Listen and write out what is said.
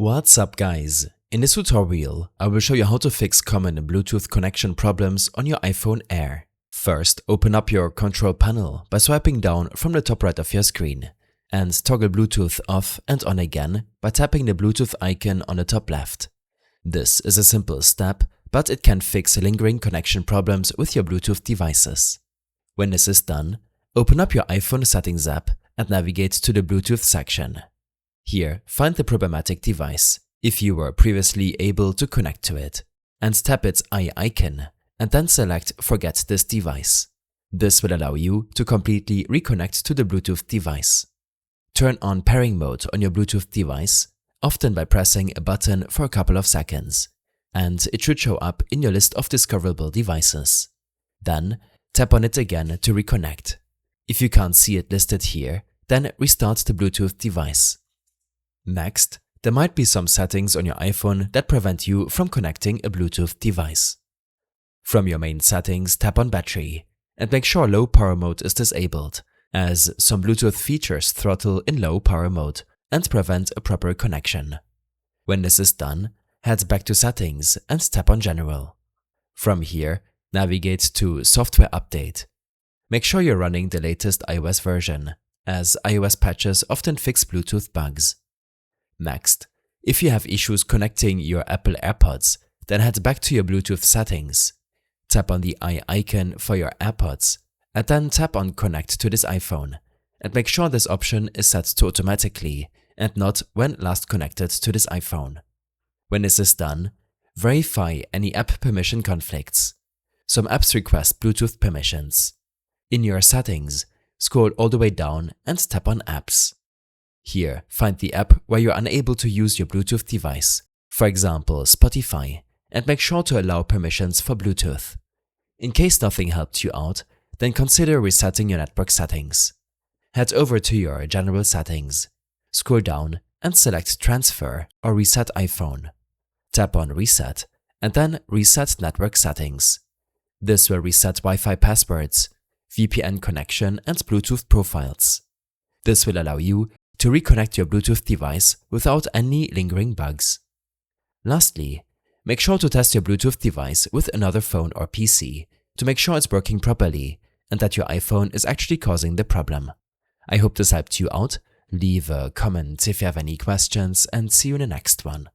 What's up guys? In this tutorial, I will show you how to fix common Bluetooth connection problems on your iPhone Air. First, open up your control panel by swiping down from the top right of your screen and toggle Bluetooth off and on again by tapping the Bluetooth icon on the top left. This is a simple step, but it can fix lingering connection problems with your Bluetooth devices. When this is done, open up your iPhone settings app and navigate to the Bluetooth section. Here, find the problematic device, if you were previously able to connect to it, and tap its eye icon, and then select Forget this device. This will allow you to completely reconnect to the Bluetooth device. Turn on pairing mode on your Bluetooth device, often by pressing a button for a couple of seconds, and it should show up in your list of discoverable devices. Then, tap on it again to reconnect. If you can't see it listed here, then restart the Bluetooth device. Next, there might be some settings on your iPhone that prevent you from connecting a Bluetooth device. From your main settings, tap on Battery and make sure low power mode is disabled, as some Bluetooth features throttle in low power mode and prevent a proper connection. When this is done, head back to Settings and tap on General. From here, navigate to Software Update. Make sure you're running the latest iOS version, as iOS patches often fix Bluetooth bugs. Next, if you have issues connecting your Apple AirPods, then head back to your Bluetooth settings. Tap on the eye icon for your AirPods, and then tap on Connect to this iPhone, and make sure this option is set to automatically and not when last connected to this iPhone. When this is done, verify any app permission conflicts. Some apps request Bluetooth permissions. In your settings, scroll all the way down and tap on Apps. Here, find the app where you're unable to use your Bluetooth device, for example Spotify, and make sure to allow permissions for Bluetooth. In case nothing helped you out, then consider resetting your network settings. Head over to your General Settings, scroll down and select Transfer or Reset iPhone. Tap on Reset and then Reset Network Settings. This will reset Wi-Fi passwords, VPN connection and Bluetooth profiles. This will allow you to reconnect your Bluetooth device without any lingering bugs. Lastly, make sure to test your Bluetooth device with another phone or PC to make sure it's working properly and that your iPhone is actually causing the problem. I hope this helped you out. Leave a comment if you have any questions and see you in the next one.